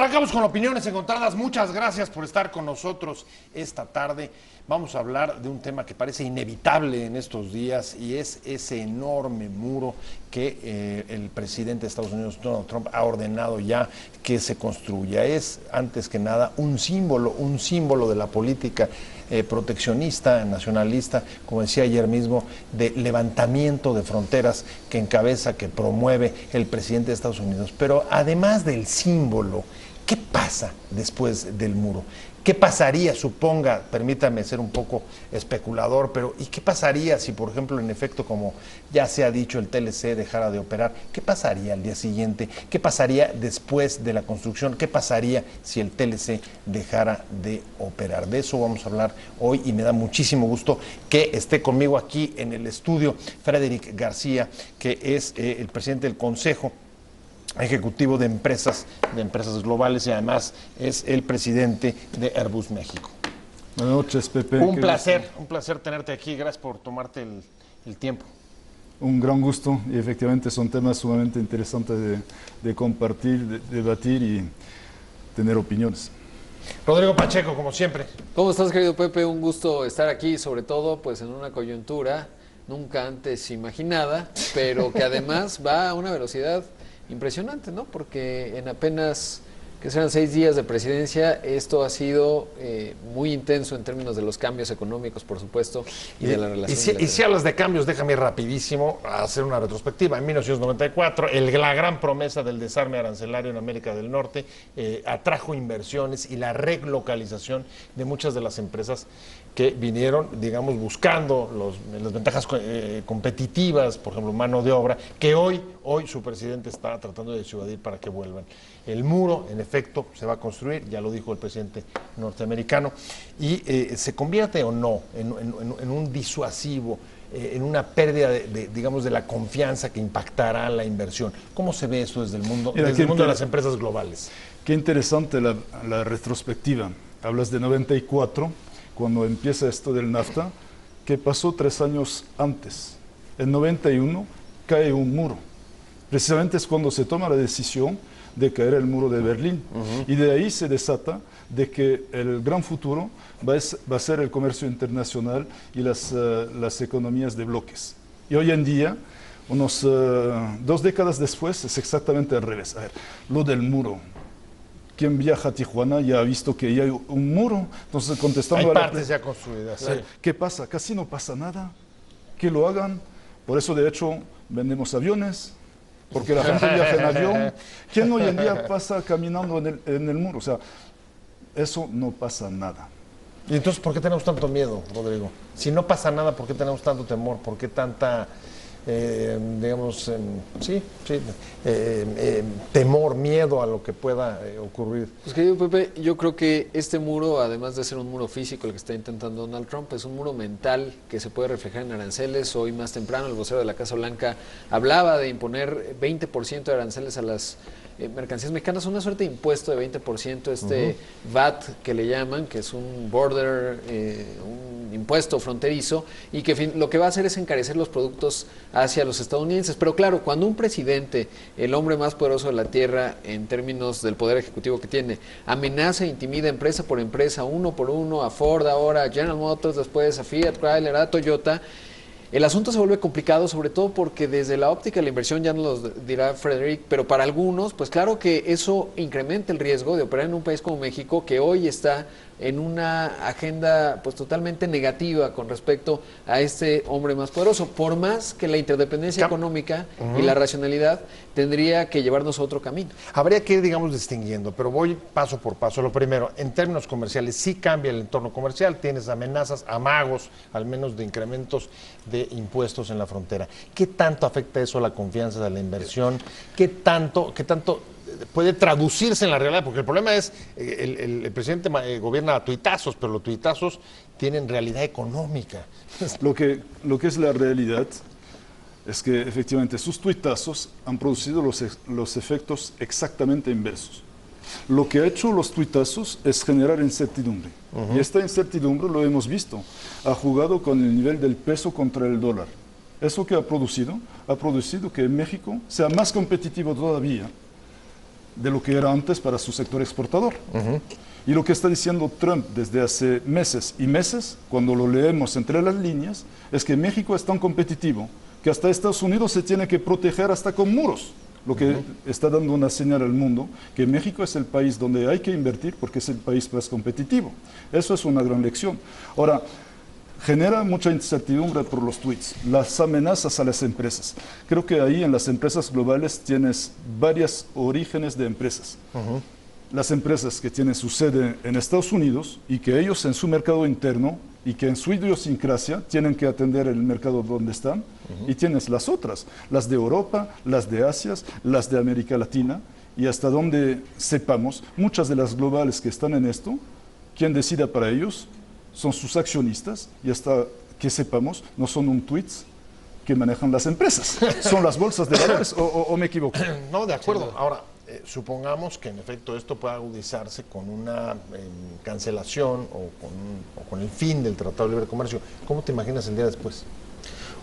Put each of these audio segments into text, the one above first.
Arrancamos con opiniones encontradas. Muchas gracias por estar con nosotros esta tarde. Vamos a hablar de un tema que parece inevitable en estos días y es ese enorme muro que el presidente de Estados Unidos, Donald Trump, ha ordenado ya que se construya. Es, antes que nada, un símbolo de la política proteccionista, nacionalista, como decía ayer mismo, de levantamiento de fronteras que encabeza, que promueve el presidente de Estados Unidos. Pero además del símbolo, ¿qué pasa después del muro? ¿Qué pasaría, suponga, permítame ser un poco especulador, pero ¿y qué pasaría si, por ejemplo, en efecto, como ya se ha dicho, el TLC dejara de operar? ¿Qué pasaría al día siguiente? ¿Qué pasaría después de la construcción? ¿Qué pasaría si el TLC dejara de operar? De eso vamos a hablar hoy y me da muchísimo gusto que esté conmigo aquí en el estudio Frederick García, que es el presidente del Consejo Ejecutivo de empresas globales y además es el presidente de Airbus México. Buenas noches, Pepe. Un placer tenerte aquí. Gracias por tomarte el tiempo. Un gran gusto y efectivamente son temas sumamente interesantes de compartir, de debatir y tener opiniones. Rodrigo Pacheco, como siempre. ¿Cómo estás, querido Pepe? Un gusto estar aquí, sobre todo pues en una coyuntura nunca antes imaginada, pero que además va a una velocidad impresionante, ¿no? Porque en apenas que serán 6 días de presidencia, esto ha sido muy intenso en términos de los cambios económicos, por supuesto, y de la relación. Y si hablas de cambios, déjame ir rapidísimo a hacer una retrospectiva. En 1994, la gran promesa del desarme arancelario en América del Norte atrajo inversiones y la relocalización de muchas de las empresas que vinieron, digamos, buscando las ventajas competitivas, por ejemplo, mano de obra, que hoy su presidente está tratando de disuadir para que vuelvan. El muro, en efecto, se va a construir, ya lo dijo el presidente norteamericano, y se convierte o no en un disuasivo, en una pérdida digamos, de la confianza que impactará la inversión. ¿Cómo se ve eso desde el mundo, desde el mundo de las empresas globales? Qué interesante la retrospectiva. Hablas de 94, cuando empieza esto del NAFTA, que pasó 3 años antes. En 91 cae un muro. Precisamente es cuando se toma la decisión de caer el muro de Berlín. Y de ahí se desata de que el gran futuro va a ser el comercio internacional y las economías de bloques. Y hoy en día, unos 2 décadas después, es exactamente al revés. A ver, lo del muro. Quien viaja a Tijuana ya ha visto que ya hay un muro. Entonces, contestando hay partes ya construidas. Sí. ¿Qué pasa? Casi no pasa nada. Que lo hagan. Por eso, de hecho, vendemos aviones. Porque la gente viaja en avión. ¿Quién hoy en día pasa caminando en el muro? O sea, eso no pasa nada. ¿Y entonces por qué tenemos tanto miedo, Rodrigo? Si no pasa nada, ¿por qué tenemos tanto temor? ¿Por qué tanta, digamos, temor, miedo a lo que pueda ocurrir? Pues, querido Pepe, yo creo que este muro, además de ser un muro físico, el que está intentando Donald Trump, es un muro mental que se puede reflejar en aranceles. Hoy más temprano el vocero de la Casa Blanca hablaba de imponer 20% de aranceles a las mercancías mexicanas, una suerte de impuesto de 20%, VAT que le llaman, que es un border, un impuesto fronterizo, y que lo que va a hacer es encarecer los productos hacia los estadounidenses. Pero claro, cuando un presidente, el hombre más poderoso de la tierra en términos del poder ejecutivo que tiene, amenaza e intimida empresa por empresa, uno por uno, a Ford ahora, a General Motors, después a Fiat, Chrysler, a Toyota, el asunto se vuelve complicado, sobre todo porque desde la óptica de la inversión, ya nos lo dirá Frederick, pero para algunos, pues claro que eso incrementa el riesgo de operar en un país como México, que hoy está en una agenda pues totalmente negativa con respecto a este hombre más poderoso, por más que la interdependencia económica y la racionalidad tendría que llevarnos a otro camino. Habría que ir, digamos, distinguiendo, pero voy paso por paso. Lo primero, en términos comerciales, sí cambia el entorno comercial, tienes amenazas, amagos, al menos de incrementos de impuestos en la frontera. ¿Qué tanto afecta eso a la confianza de la inversión? ¿Qué tanto puede traducirse en la realidad? Porque el problema es, el presidente gobierna a tuitazos, pero los tuitazos tienen realidad económica. Lo que es la realidad es que efectivamente sus tuitazos han producido los efectos exactamente inversos. Lo que ha hecho los tuitazos es generar incertidumbre. Y esta incertidumbre, lo hemos visto, ha jugado con el nivel del peso contra el dólar. ¿Eso que ha producido? Ha producido que México sea más competitivo todavía de lo que era antes para su sector exportador. Y lo que está diciendo Trump desde hace meses y meses, cuando lo leemos entre las líneas, es que México es tan competitivo que hasta Estados Unidos se tiene que proteger hasta con muros. Lo que está dando una señal al mundo, que México es el país donde hay que invertir porque es el país más competitivo. Eso es una gran lección. Ahora, genera mucha incertidumbre por los tweets, las amenazas a las empresas. Creo que ahí en las empresas globales tienes varios orígenes de empresas. Las empresas que tienen su sede en Estados Unidos y que ellos en su mercado interno y que en su idiosincrasia tienen que atender el mercado donde están, y tienes las otras, las de Europa, las de Asia, las de América Latina, y hasta donde sepamos, muchas de las globales que están en esto, quien decida para ellos son sus accionistas, y hasta que sepamos, no son un tweets que manejan las empresas, son las bolsas de valores, o me equivoco. No, de acuerdo. Ahora, supongamos que en efecto esto pueda agudizarse con una cancelación o con el fin del Tratado de Libre Comercio. ¿Cómo te imaginas el día después?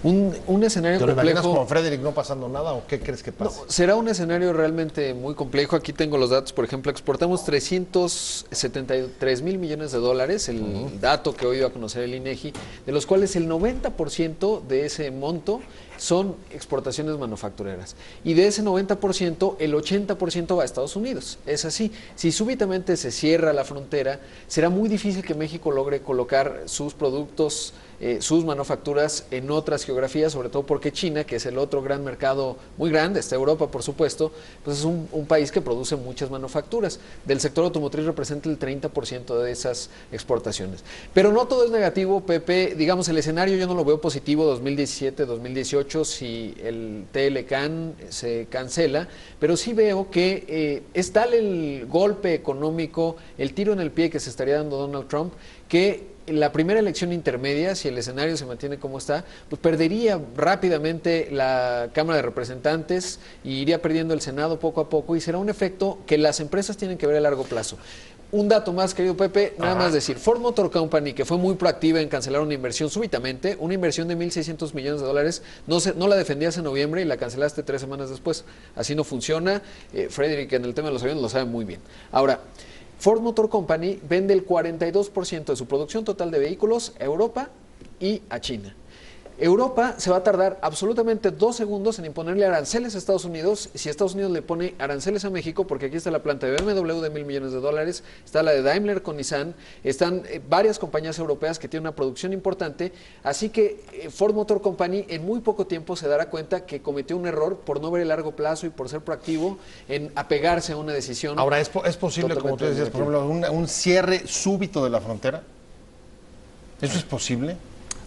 Un escenario ¿Te lo imaginas complejo. con Frederick no pasando nada o qué crees que pase? No, será un escenario realmente muy complejo. Aquí tengo los datos. Por ejemplo, exportamos 373 mil millones de dólares, el dato que hoy dio a conocer el INEGI, de los cuales el 90% de ese monto son exportaciones manufactureras. Y de ese 90%, el 80% va a Estados Unidos. Es así. Si súbitamente se cierra la frontera, será muy difícil que México logre colocar sus productos, sus manufacturas en otras geografías, sobre todo porque China, que es el otro gran mercado muy grande, está Europa por supuesto, pues es un país que produce muchas manufacturas. Del sector automotriz representa el 30% de esas exportaciones. Pero no todo es negativo, Pepe. Digamos, el escenario yo no lo veo positivo 2017, 2018, si el TLCAN se cancela, pero sí veo que es tal el golpe económico, el tiro en el pie que se estaría dando Donald Trump, que la primera elección intermedia, si el escenario se mantiene como está, pues perdería rápidamente la Cámara de Representantes y iría perdiendo el Senado poco a poco, y será un efecto que las empresas tienen que ver a largo plazo. Un dato más, querido Pepe, nada más decir, Ford Motor Company, que fue muy proactiva en cancelar una inversión súbitamente, una inversión de 1.600 millones de dólares, no la defendías en noviembre y la cancelaste 3 semanas después. Así no funciona. Frederick en el tema de los aviones lo sabe muy bien. Ahora, Ford Motor Company vende el 42% de su producción total de vehículos a Europa y a China. Europa se va a tardar absolutamente 2 segundos en imponerle aranceles a Estados Unidos, si Estados Unidos le pone aranceles a México, porque aquí está la planta de BMW de $1.000 millones, está la de Daimler con Nissan, están varias compañías europeas que tienen una producción importante, así que Ford Motor Company en muy poco tiempo se dará cuenta que cometió un error por no ver el largo plazo y por ser proactivo en apegarse a una decisión. Ahora, ¿es posible, como tú decías, por ejemplo, un cierre súbito de la frontera? ¿Eso es posible?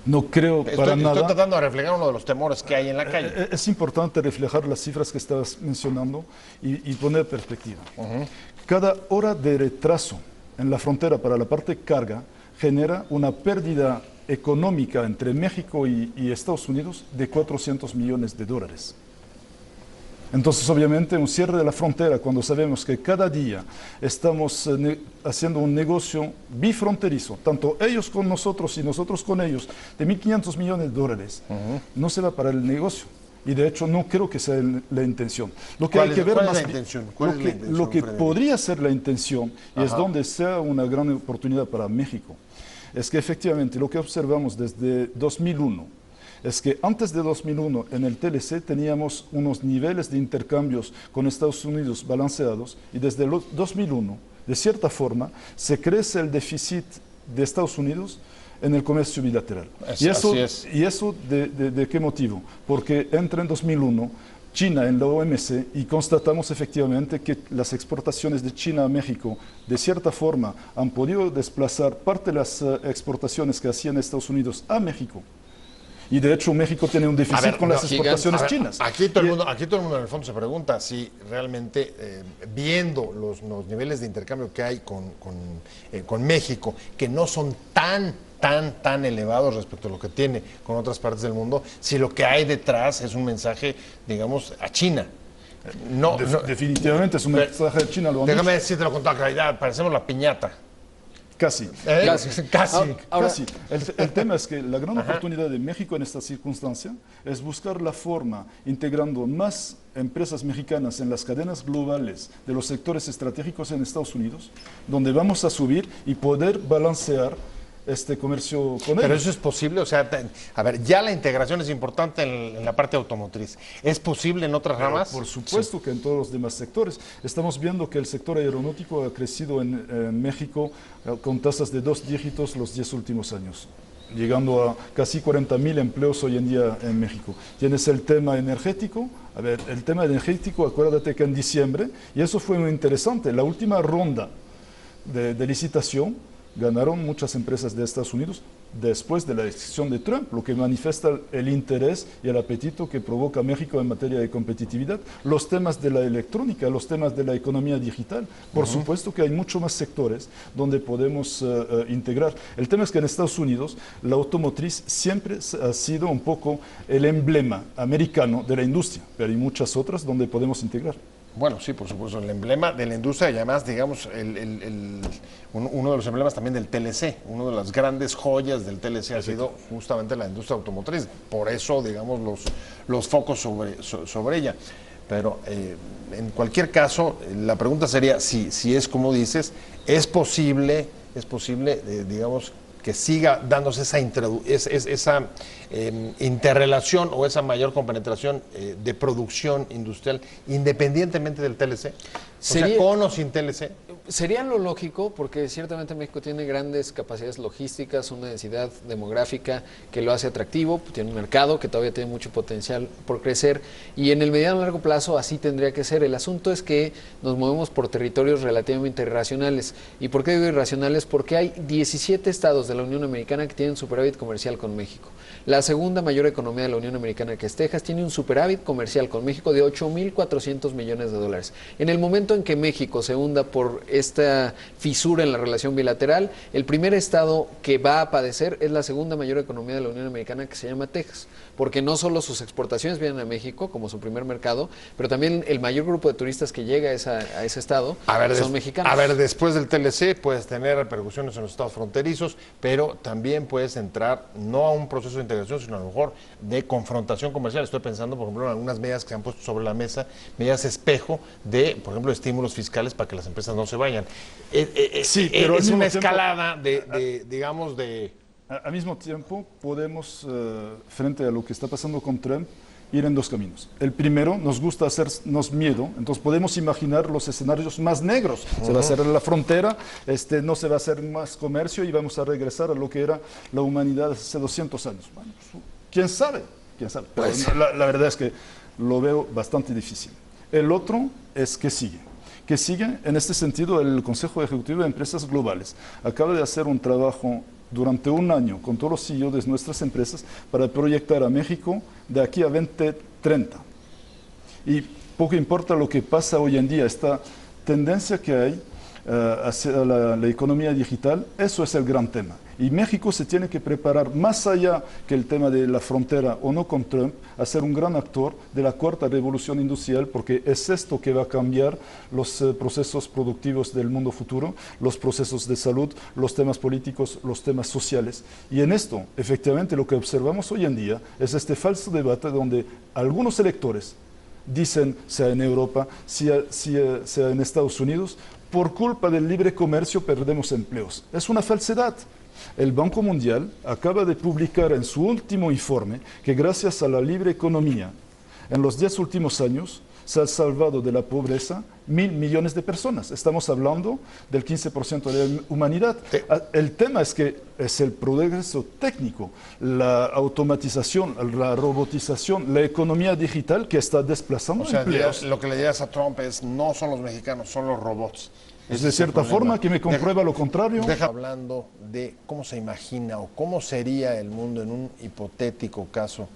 No creo para nada. Estoy tratando de reflejar uno de los temores que hay en la calle. Es importante reflejar las cifras que estabas mencionando y poner perspectiva. Cada hora de retraso en la frontera para la parte carga genera una pérdida económica entre México y Estados Unidos de $400 millones. Entonces, obviamente, un cierre de la frontera, cuando sabemos que cada día estamos haciendo un negocio bifronterizo, tanto ellos con nosotros y nosotros con ellos, de $1.500 millones, no se va para el negocio. Y de hecho, no creo que sea la intención. Lo que hay que ver más, la intención? Lo que podría ser la intención, y es donde sea una gran oportunidad para México, es que efectivamente lo que observamos desde 2001, es que antes de 2001 en el TLC teníamos unos niveles de intercambios con Estados Unidos balanceados, y desde 2001, de cierta forma, se crece el déficit de Estados Unidos en el comercio bilateral. ¿Y eso de qué motivo? Porque entra en 2001 China en la OMC y constatamos efectivamente que las exportaciones de China a México de cierta forma han podido desplazar parte de las exportaciones que hacían Estados Unidos a México. Y de hecho México tiene un déficit con las exportaciones chinas. Aquí todo el mundo en el fondo se pregunta si realmente, viendo los niveles de intercambio que hay con México, que no son tan elevados respecto a lo que tiene con otras partes del mundo, si lo que hay detrás es un mensaje, digamos, a China. Definitivamente es un mensaje a China. Déjame decirte con toda claridad, parecemos la piñata. Casi. Casi. Ahora, Casi. El tema es que la gran oportunidad de México en esta circunstancia es buscar la forma, integrando más empresas mexicanas en las cadenas globales de los sectores estratégicos en Estados Unidos, donde vamos a subir y poder balancear este comercio con Pero ellos. eso es posible, o sea, a ver, ya la integración es importante en la parte automotriz. ¿Es posible en otras Pero ramas? por supuesto que en todos los demás sectores. Estamos viendo que el sector aeronáutico ha crecido en México con tasas de 2 dígitos los 10 últimos años, llegando a casi 40.000 empleos hoy en día en México. Tienes el tema energético. A ver, el tema energético, acuérdate que en diciembre, y eso fue muy interesante, la última ronda de licitación ganaron muchas empresas de Estados Unidos después de la decisión de Trump, lo que manifiesta el interés y el apetito que provoca México en materia de competitividad. Los temas de la electrónica, los temas de la economía digital, por supuesto que hay muchos más sectores donde podemos integrar. El tema es que en Estados Unidos la automotriz siempre ha sido un poco el emblema americano de la industria, pero hay muchas otras donde podemos integrar. Bueno, sí, por supuesto, el emblema de la industria y además, digamos, uno de los emblemas también del TLC, una de las grandes joyas del TLC ha sido justamente la industria automotriz, por eso, digamos, los focos sobre ella. Pero en cualquier caso, la pregunta sería, si es como dices, es posible, digamos, que siga dándose esa interrelación o esa mayor compenetración de producción industrial independientemente del TLC? O sea, con o sin TLC. Sería lo lógico, porque ciertamente México tiene grandes capacidades logísticas, una densidad demográfica que lo hace atractivo, tiene un mercado que todavía tiene mucho potencial por crecer, y en el mediano y largo plazo así tendría que ser. El asunto es que nos movemos por territorios relativamente irracionales. ¿Y por qué digo irracionales? Porque hay 17 estados de la Unión Americana que tienen superávit comercial con México. La segunda mayor economía de la Unión Americana, que es Texas, tiene un superávit comercial con México de 8.400 millones de dólares. En el momento en que México se hunda por esta fisura en la relación bilateral, el primer estado que va a padecer es la segunda mayor economía de la Unión Americana, que se llama Texas, porque no solo sus exportaciones vienen a México como su primer mercado, pero también el mayor grupo de turistas que llega a ese estado son mexicanos. A ver, después del TLC puedes tener repercusiones en los estados fronterizos, pero también puedes entrar no a un proceso de integración, sino a lo mejor de confrontación comercial. Estoy pensando, por ejemplo, en algunas medidas que se han puesto sobre la mesa, medidas espejo de, por ejemplo, estímulos fiscales para que las empresas no se vayan. Sí, pero es una escalada digamos, de... Al mismo tiempo, podemos, frente a lo que está pasando con Trump, ir en dos caminos. El primero, nos gusta hacernos miedo, entonces podemos imaginar los escenarios más negros. Se va a cerrar la frontera, no se va a hacer más comercio y vamos a regresar a lo que era la humanidad hace 200 años. Bueno, ¿quién sabe? ¿Quién sabe? Pero la verdad es que lo veo bastante difícil. El otro es que sigue. Que sigue, en este sentido, el Consejo Ejecutivo de Empresas Globales acaba de hacer un trabajo durante un año con todos los CEOs de nuestras empresas para proyectar a México de aquí a 2030. Y poco importa lo que pasa hoy en día, esta tendencia que hay hacia la economía digital, eso es el gran tema. Y México se tiene que preparar más allá que el tema de la frontera o no con Trump, a ser un gran actor de la cuarta revolución industrial, porque es esto que va a cambiar los procesos productivos del mundo futuro, los procesos de salud, los temas políticos, los temas sociales. Y en esto, efectivamente, lo que observamos hoy en día es este falso debate donde algunos electores dicen, sea en Europa, sea en Estados Unidos, por culpa del libre comercio perdemos empleos. Es una falsedad. El Banco Mundial acaba de publicar en su último informe que gracias a la libre economía, en los 10 últimos años, se ha salvado de la pobreza 1.000 millones de personas. Estamos hablando del 15% de la humanidad. El tema es que es el progreso técnico, la automatización, la robotización, la economía digital que está desplazando empleos. Lo que le digas a Trump es, no son los mexicanos, son los robots. Es de cierta forma que me comprueba lo contrario. Hablando de cómo se imagina o cómo sería el mundo en un hipotético caso,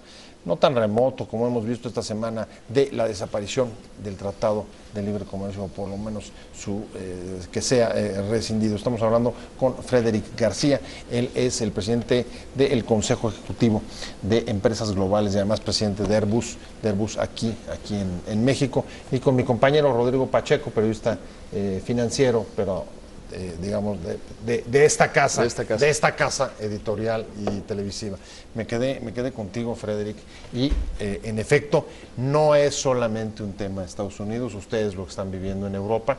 no tan remoto como hemos visto esta semana, de la desaparición del Tratado de Libre Comercio, o por lo menos que sea rescindido. Estamos hablando con Frederic García, él es el presidente del Consejo Ejecutivo de Empresas Globales y además presidente de Airbus aquí en México, y con mi compañero Rodrigo Pacheco, periodista financiero, pero digamos, de esta casa, De esta casa. de esta casa editorial y televisiva. Me quedé contigo, Frederick, y en efecto, no es solamente un tema de Estados Unidos, ustedes lo que están viviendo en Europa,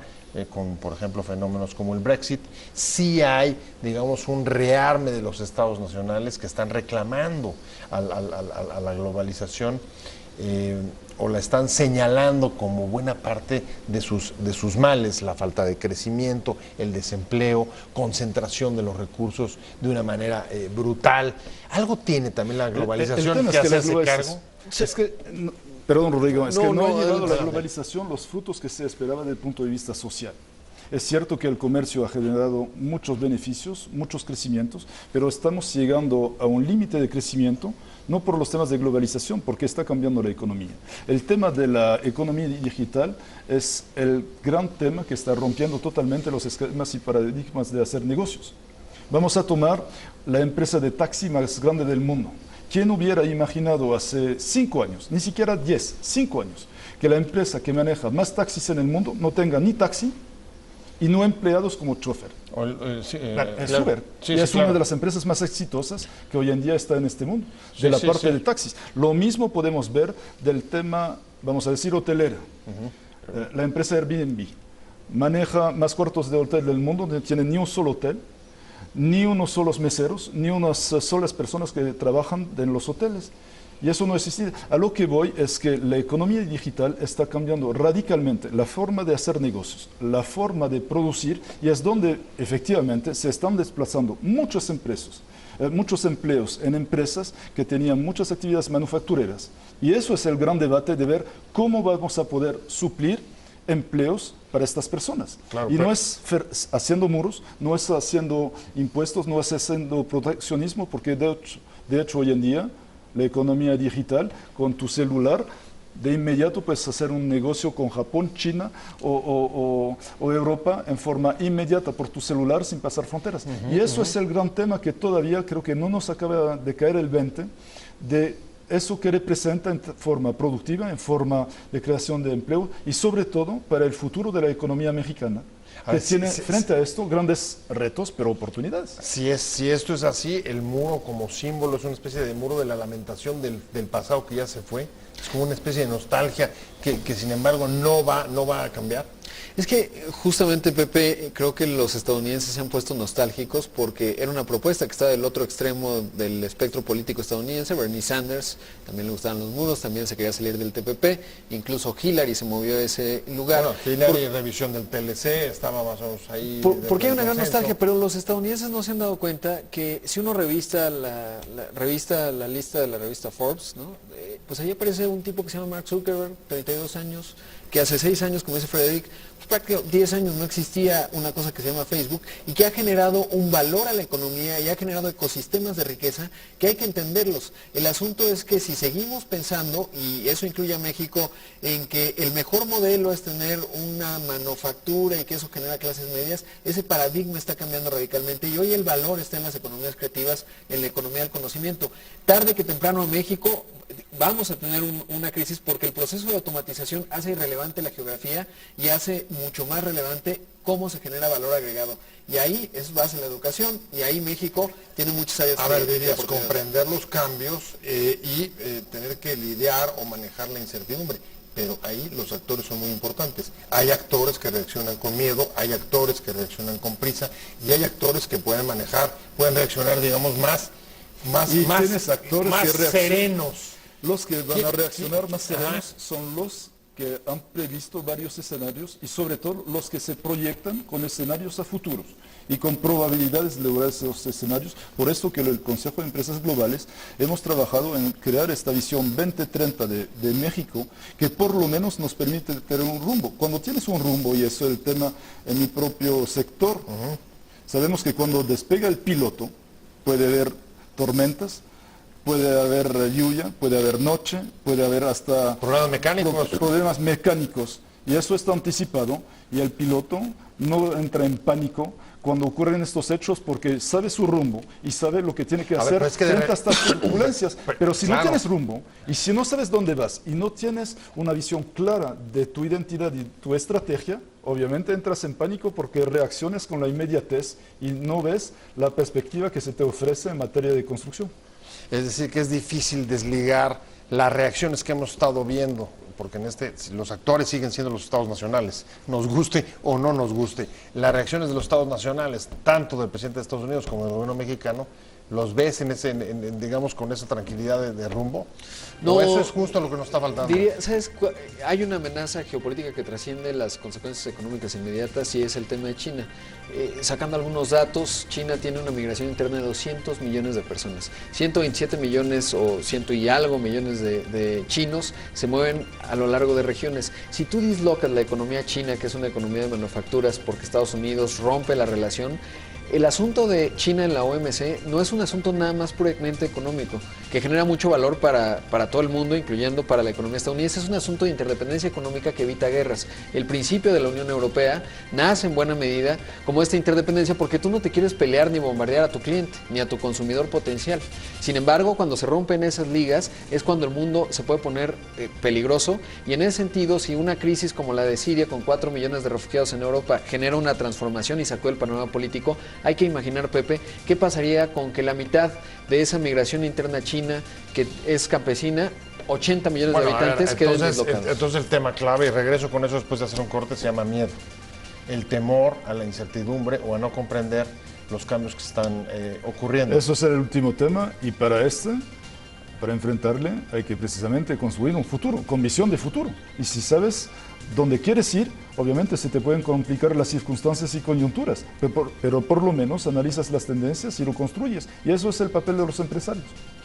con, por ejemplo, fenómenos como el Brexit, sí hay, digamos, un rearme de los estados nacionales que están reclamando a la globalización, o la están señalando como buena parte de sus males, la falta de crecimiento, el desempleo, concentración de los recursos de una manera brutal. Algo tiene también la globalización el tema que es que hacerse la cargo. Es que, perdón, Rodrigo, es que no ha llevado la adelante. globalización los frutos que se esperaba desde el punto de vista social. Es cierto que el comercio ha generado muchos beneficios, muchos crecimientos, pero estamos llegando a un límite de crecimiento, no por los temas de globalización, porque está cambiando la economía. El tema de la economía digital es el gran tema que está rompiendo totalmente los esquemas y paradigmas de hacer negocios. Vamos a tomar la empresa de taxi más grande del mundo. ¿Quién hubiera imaginado hace 5 años, ni siquiera 10, 5 años, que la empresa que maneja más taxis en el mundo no tenga ni taxi y no empleados como chofer? Es Uber. Sí, y sí, es claro. una de las empresas más exitosas que hoy en día está en este mundo, Sí, de la sí, parte sí. de taxis. Lo mismo podemos ver del tema, vamos a decir, hotelera. La empresa Airbnb maneja más cuartos de hotel del mundo, no tiene ni un solo hotel, ni unos solos meseros, ni unas solas personas que trabajan en los hoteles. Y eso no existe. A lo que voy es que la economía digital está cambiando radicalmente la forma de hacer negocios, la forma de producir, y es donde efectivamente se están desplazando muchas empresas, muchos empleos en empresas que tenían muchas actividades manufactureras. Y eso es el gran debate de ver cómo vamos a poder suplir empleos para estas personas. Claro, y pero- no es haciendo muros, no es haciendo impuestos, no es haciendo proteccionismo, porque de hecho hoy en día la economía digital, con tu celular, de inmediato puedes hacer un negocio con Japón, China o Europa en forma inmediata por tu celular sin pasar fronteras. Y eso es el gran tema que todavía creo que no nos acaba de caer el 20 de eso que representa en forma productiva, en forma de creación de empleo y sobre todo para el futuro de la economía mexicana, A que ver, tiene frente a esto grandes retos, pero oportunidades. Si esto es así, el muro como símbolo es una especie de muro de la lamentación del pasado que ya se fue. Es como una especie de nostalgia que sin embargo no va a cambiar. Es que justamente, Pepe, creo que los estadounidenses se han puesto nostálgicos porque era una propuesta que estaba del otro extremo del espectro político estadounidense. Bernie Sanders también le gustaban los muros, también se quería salir del TPP, incluso Hillary se movió a ese lugar. Bueno, Hillary, revisión del TLC, estaba más o menos ahí. Porque hay una gran consenso. nostalgia, pero los estadounidenses no se han dado cuenta que si uno revista la lista de la revista Forbes, ¿no? Pues ahí aparece un tipo que se llama Mark Zuckerberg, 32 años, que hace 6 años, como dice Frederick, pues prácticamente 10 años no existía una cosa que se llama Facebook y que ha generado un valor a la economía y ha generado ecosistemas de riqueza que hay que entenderlos. El asunto es que si seguimos pensando, y eso incluye a México, en que el mejor modelo es tener una manufactura y que eso genera clases medias, ese paradigma está cambiando radicalmente y hoy el valor está en las economías creativas, en la economía del conocimiento. Tarde que temprano México vamos a tener una crisis porque el proceso de automatización hace irrelevante la geografía y hace mucho más relevante cómo se genera valor agregado. Y ahí es base la educación y ahí México tiene muchas áreas A ver, de dirías, oportunidad. comprender los cambios y tener que lidiar o manejar la incertidumbre. Pero ahí los actores son muy importantes. Hay actores que reaccionan con miedo, hay actores que reaccionan con prisa y hay actores que pueden reaccionar, digamos, más Tienes actores más que reaccionan. serenos. Los que van a reaccionar más Ajá. serenos son los que han previsto varios escenarios y sobre todo los que se proyectan con escenarios a futuros y con probabilidades de lograr esos escenarios. Por esto que el Consejo de Empresas Globales hemos trabajado en crear esta visión 2030 de México que por lo menos nos permite tener un rumbo. Cuando tienes un rumbo, y eso es el tema en mi propio sector, sabemos que cuando despega el piloto puede haber tormentas, puede haber lluvia, puede haber noche, puede haber hasta Problemas mecánicos. problemas mecánicos. Y eso está anticipado y el piloto no entra en pánico cuando ocurren estos hechos porque sabe su rumbo y sabe lo que tiene que A ver, hacer pero es que frente a estas turbulencias. Pero si no claro. tienes rumbo y si no sabes dónde vas y no tienes una visión clara de tu identidad y tu estrategia, obviamente entras en pánico porque reaccionas con la inmediatez y no ves la perspectiva que se te ofrece en materia de construcción. Es decir, que es difícil desligar las reacciones que hemos estado viendo, porque los actores siguen siendo los estados nacionales, nos guste o no nos guste. Las reacciones de los estados nacionales, tanto del presidente de Estados Unidos como del gobierno mexicano, ¿los ves digamos, con esa tranquilidad de rumbo? No, ¿O eso es justo lo que nos está faltando? Diría, hay una amenaza geopolítica que trasciende las consecuencias económicas inmediatas y es el tema de China. Sacando algunos datos, China tiene una migración interna de 200 millones de personas. 127 millones o ciento y algo millones de chinos se mueven a lo largo de regiones. Si tú dislocas la economía china, que es una economía de manufacturas, porque Estados Unidos rompe la relación, el asunto de China en la OMC no es un asunto nada más puramente económico, que genera mucho valor para todo el mundo, incluyendo para la economía estadounidense. Es un asunto de interdependencia económica que evita guerras. El principio de la Unión Europea nace en buena medida como esta interdependencia porque tú no te quieres pelear ni bombardear a tu cliente, ni a tu consumidor potencial. Sin embargo, cuando se rompen esas ligas es cuando el mundo se puede poner peligroso, y en ese sentido, si una crisis como la de Siria, con 4 millones de refugiados en Europa, genera una transformación y sacó el panorama político, hay que imaginar, Pepe, qué pasaría con que la mitad de esa migración interna china, que es campesina, 80 millones de habitantes, queden deslocados. Entonces el tema clave, y regreso con eso después de hacer un corte, se llama miedo. El temor a la incertidumbre o a no comprender los cambios que están ocurriendo. Eso es el último tema y para enfrentarle hay que precisamente construir un futuro, con visión de futuro. Y si sabes dónde quieres ir, obviamente se te pueden complicar las circunstancias y coyunturas, pero por lo menos analizas las tendencias y lo construyes. Y eso es el papel de los empresarios.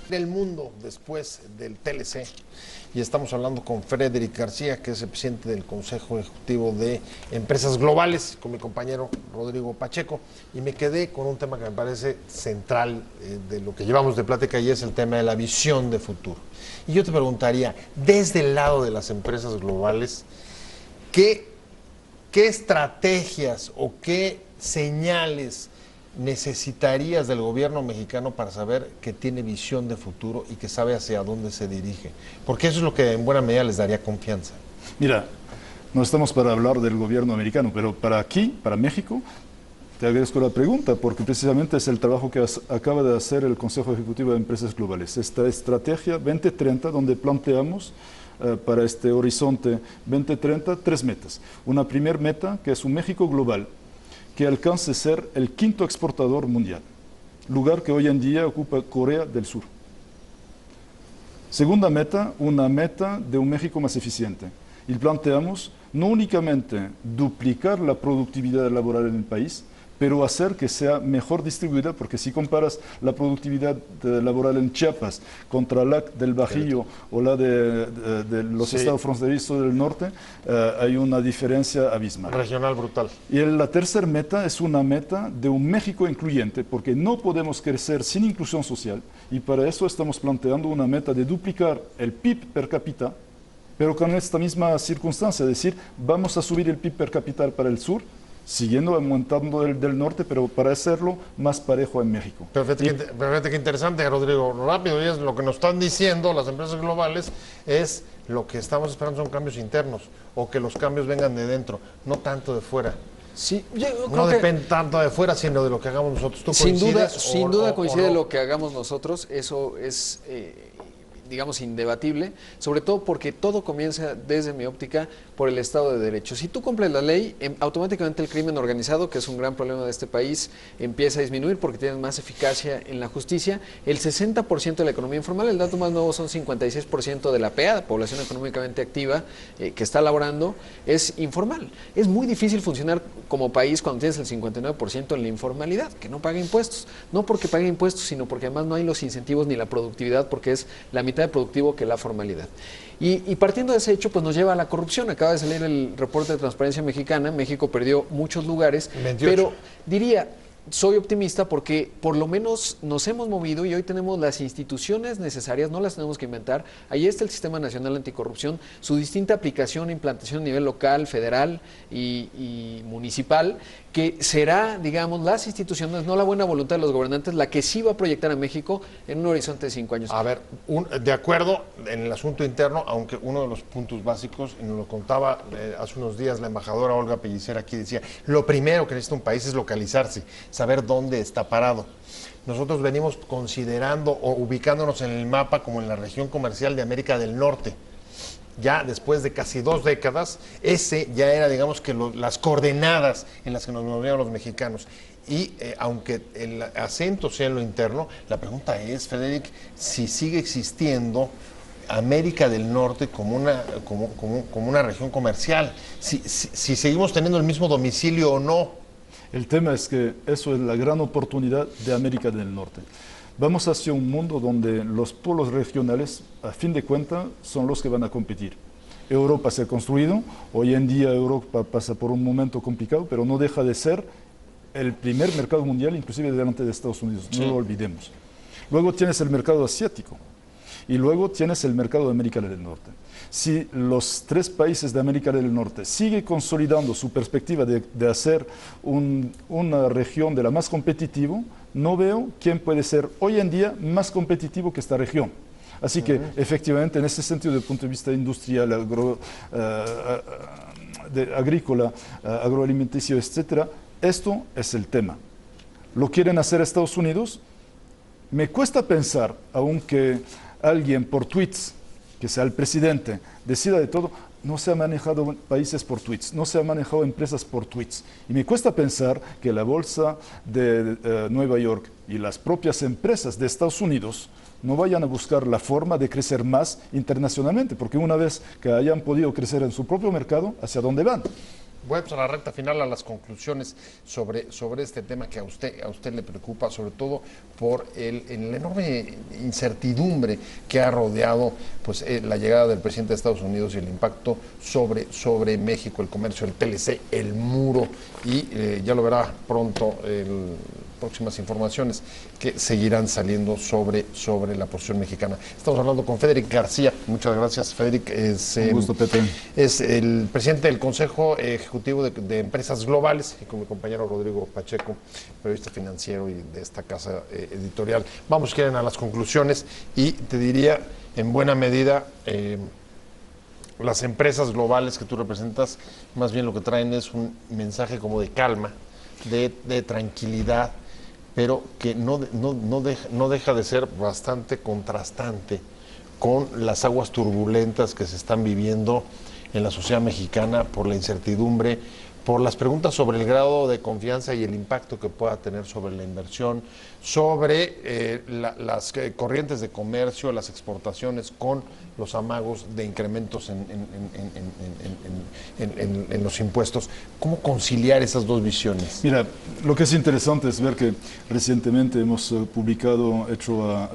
El mundo después del TLC, y estamos hablando con Frederick García, que es el presidente del Consejo Ejecutivo de Empresas Globales, con mi compañero Rodrigo Pacheco, y me quedé con un tema que me parece central de lo que llevamos de plática, y es el tema de la visión de futuro. Y yo te preguntaría, desde el lado de las empresas globales, ¿qué estrategias o qué señales necesitarías del gobierno mexicano para saber que tiene visión de futuro y que sabe hacia dónde se dirige? Porque eso es lo que en buena medida les daría confianza. Mira, no estamos para hablar del gobierno americano, pero para aquí, para México, te agradezco la pregunta, porque precisamente es el trabajo que acaba de hacer el Consejo Ejecutivo de Empresas Globales. Esta estrategia 2030, donde planteamos para este horizonte 2030 tres metas. Una primera meta, que es un México global, que alcance ser el quinto exportador mundial, lugar que hoy en día ocupa Corea del Sur. Segunda meta, una meta de un México más eficiente. Y planteamos no únicamente duplicar la productividad laboral en el país, pero hacer que sea mejor distribuida, porque si comparas la productividad laboral en Chiapas contra la del Bajío o la de los estados fronterizos del norte, hay una diferencia abismal. Regional brutal. Y la tercera meta es una meta de un México incluyente, porque no podemos crecer sin inclusión social, y para eso estamos planteando una meta de duplicar el PIB per cápita, pero con esta misma circunstancia, es decir, vamos a subir el PIB per cápita para el sur, siguiendo aumentando del norte, pero para hacerlo más parejo en México. Perfecto, qué interesante, Rodrigo. Rápido, y es lo que nos están diciendo las empresas globales, es lo que estamos esperando son cambios internos, o que los cambios vengan de dentro, no tanto de fuera. Sí, yo creo No que depende tanto de fuera, sino de lo que hagamos nosotros. ¿Tú sin coincides duda o coincide no? lo que hagamos nosotros, eso es digamos indebatible, sobre todo porque todo comienza desde mi óptica por el Estado de Derecho. Si tú cumples la ley, automáticamente el crimen organizado, que es un gran problema de este país, empieza a disminuir porque tienes más eficacia en la justicia. El 60% de la economía informal, el dato más nuevo son 56% de la PEA, población económicamente activa, que está laborando, es informal. Es muy difícil funcionar como país cuando tienes el 59% en la informalidad, que no paga impuestos. No porque pague impuestos, sino porque además no hay los incentivos ni la productividad, porque es la mitad de productivo que la formalidad. Y partiendo de ese hecho, pues nos lleva a la corrupción. Acaba de salir el reporte de Transparencia Mexicana. México perdió muchos lugares, 28. pero diría, soy optimista porque por lo menos nos hemos movido y hoy tenemos las instituciones necesarias, no las tenemos que inventar. Ahí está el Sistema Nacional Anticorrupción, su distinta aplicación e implantación a nivel local, federal y municipal, que será, digamos, las instituciones, no la buena voluntad de los gobernantes, la que sí va a proyectar a México en un horizonte de 5 años. A ver, de acuerdo en el asunto interno, aunque uno de los puntos básicos, y nos lo contaba hace unos días la embajadora Olga Pellicer aquí, decía, lo primero que necesita un país es localizarse, saber dónde está parado. Nosotros venimos considerando o ubicándonos en el mapa como en la región comercial de América del Norte. Ya después de casi 2 décadas, ese ya era, digamos, que las coordenadas en las que nos movían los mexicanos. Y aunque el acento sea en lo interno, la pregunta es, Frederic, si sigue existiendo América del Norte como una región comercial, si seguimos teniendo el mismo domicilio o no. El tema es que eso es la gran oportunidad de América del Norte. Vamos hacia un mundo donde los polos regionales, a fin de cuentas, son los que van a competir. Europa se ha construido, hoy en día Europa pasa por un momento complicado, pero no deja de ser el primer mercado mundial, inclusive delante de Estados Unidos, no lo olvidemos. Luego tienes el mercado asiático y luego tienes el mercado de América del Norte. Si los 3 países de América del Norte siguen consolidando su perspectiva de hacer una región de la más competitiva, no veo quién puede ser hoy en día más competitivo que esta región. Así que, efectivamente, en ese sentido, desde el punto de vista industrial, agrícola, agroalimenticio, etcétera, esto es el tema. ¿Lo quieren hacer Estados Unidos? Me cuesta pensar, aunque alguien por tweets, que sea el presidente, decida de todo, no se ha manejado países por tweets, no se ha manejado empresas por tweets. Y me cuesta pensar que la bolsa de Nueva York y las propias empresas de Estados Unidos no vayan a buscar la forma de crecer más internacionalmente, porque una vez que hayan podido crecer en su propio mercado, ¿hacia dónde van? Voy a la recta final, a las conclusiones sobre este tema que a usted le preocupa, sobre todo por la enorme incertidumbre que ha rodeado pues, la llegada del presidente de Estados Unidos y el impacto sobre México, el comercio, el TLC, el muro, y ya lo verá pronto próximas informaciones que seguirán saliendo sobre la posición mexicana. Estamos hablando con Frederic García. Muchas gracias, Frederic. Un gusto, Pepe. Es el presidente del Consejo Ejecutivo de Empresas Globales, y con mi compañero Rodrigo Pacheco, periodista financiero y de esta casa editorial. Vamos, quieren, a las conclusiones, y te diría, en buena medida, las empresas globales que tú representas, más bien lo que traen es un mensaje como de calma, de tranquilidad, pero que no deja de ser bastante contrastante con las aguas turbulentas que se están viviendo en la sociedad mexicana por la incertidumbre, por las preguntas sobre el grado de confianza y el impacto que pueda tener sobre la inversión, sobre las corrientes de comercio, las exportaciones, con los amagos de incrementos en los impuestos. ¿Cómo conciliar esas dos visiones? Mira, lo que es interesante es ver que recientemente hemos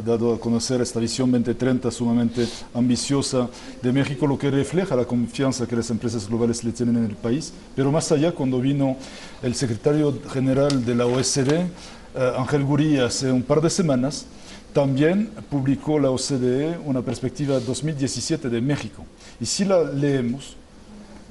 dado a conocer esta visión 2030 sumamente ambiciosa de México, lo que refleja la confianza que las empresas globales le tienen en el país. Pero más allá, cuando vino el secretario general de la OSD, Ángel Gurría, hace un par de semanas, también publicó la OCDE una perspectiva 2017 de México. Y si la leemos,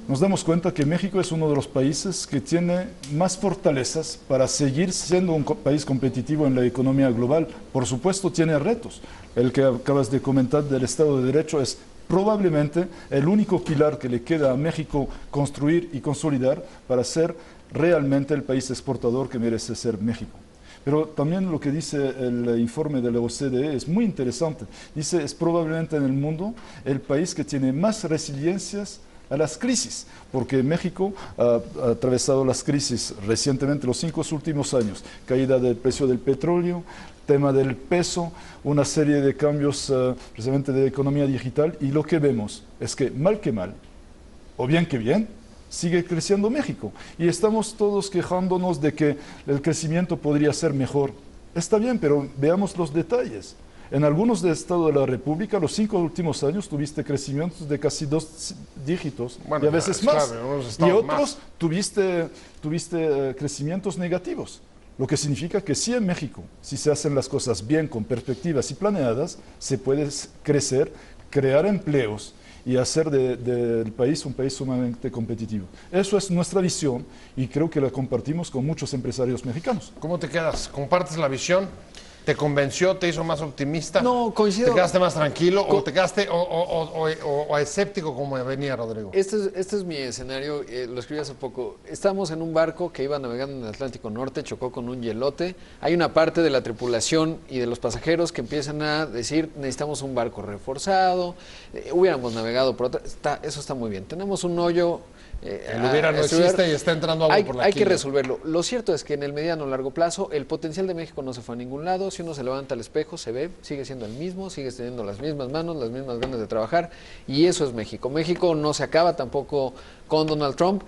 nos damos cuenta que México es uno de los países que tiene más fortalezas para seguir siendo un país competitivo en la economía global. Por supuesto, tiene retos. El que acabas de comentar del Estado de Derecho es probablemente el único pilar que le queda a México construir y consolidar para ser realmente el país exportador que merece ser México. Pero también lo que dice el informe de la OCDE es muy interesante. Dice, es probablemente en el mundo el país que tiene más resiliencias a las crisis, porque México ha atravesado las crisis recientemente, los 5 últimos años, caída del precio del petróleo, tema del peso, una serie de cambios precisamente de economía digital, y lo que vemos es que mal, o bien que bien, sigue creciendo México. Y estamos todos quejándonos de que el crecimiento podría ser mejor. Está bien, pero veamos los detalles. En algunos estados de la República, los 5 últimos años tuviste crecimientos de casi 2 dígitos, bueno, y a veces más. Claro, y otros tuviste crecimientos negativos. Lo que significa que sí en México, si se hacen las cosas bien, con perspectivas y planeadas, se puede crecer, crear empleos y hacer del país un país sumamente competitivo. Eso es nuestra visión y creo que la compartimos con muchos empresarios mexicanos. ¿Cómo te quedas? ¿Compartes la visión? ¿Te convenció? ¿Te hizo más optimista? No, coincido. ¿Te quedaste más tranquilo o te quedaste o escéptico como venía Rodrigo? Este es mi escenario, lo escribí hace poco. Estamos en un barco que iba navegando en el Atlántico Norte, chocó con un hielote. Hay una parte de la tripulación y de los pasajeros que empiezan a decir, necesitamos un barco reforzado, hubiéramos navegado por otra. Eso está muy bien. Tenemos un hoyo. El hubiera no existe y está entrando agua por la Hay quilla. que resolverlo. Lo cierto es que en el mediano o largo plazo el potencial de México no se fue a ningún lado. Si uno se levanta al espejo, se ve, sigue siendo el mismo, sigue teniendo las mismas manos, las mismas ganas de trabajar, y eso es México. México no se acaba tampoco con Donald Trump.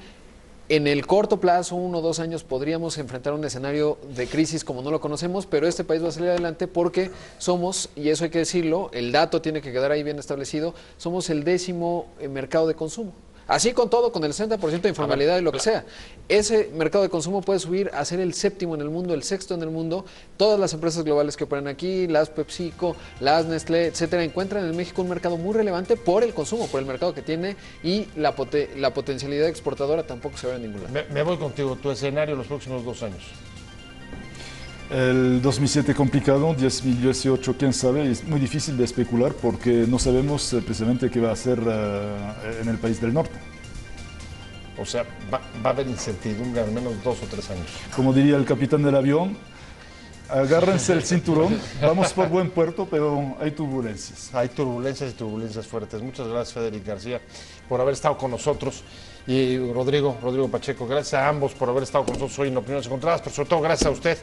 En el corto plazo, 1 o 2 años, podríamos enfrentar un escenario de crisis como no lo conocemos, pero este país va a salir adelante porque somos, y eso hay que decirlo, el dato tiene que quedar ahí bien establecido, somos el 10º mercado de consumo. Así con todo, con el 60% de informalidad y lo que sea. Ese mercado de consumo puede subir a ser el 7º en el mundo, el 6º en el mundo. Todas las empresas globales que operan aquí, las PepsiCo, las Nestlé, etcétera, encuentran en México un mercado muy relevante por el consumo, por el mercado que tiene, y la potencialidad exportadora tampoco se ve en ningún lado. Me voy contigo. Tu escenario en los próximos 2 años. El 2007 complicado, 2018 quién sabe, es muy difícil de especular porque no sabemos precisamente qué va a hacer en el país del norte. O sea, va a haber incertidumbre al menos 2 o 3 años. Como diría el capitán del avión, agárrense el cinturón, vamos por buen puerto, pero hay turbulencias. Hay turbulencias y turbulencias fuertes. Muchas gracias, Federico García, por haber estado con nosotros. Y Rodrigo Pacheco, gracias a ambos por haber estado con nosotros hoy en Opiniones Encontradas, pero sobre todo gracias a usted.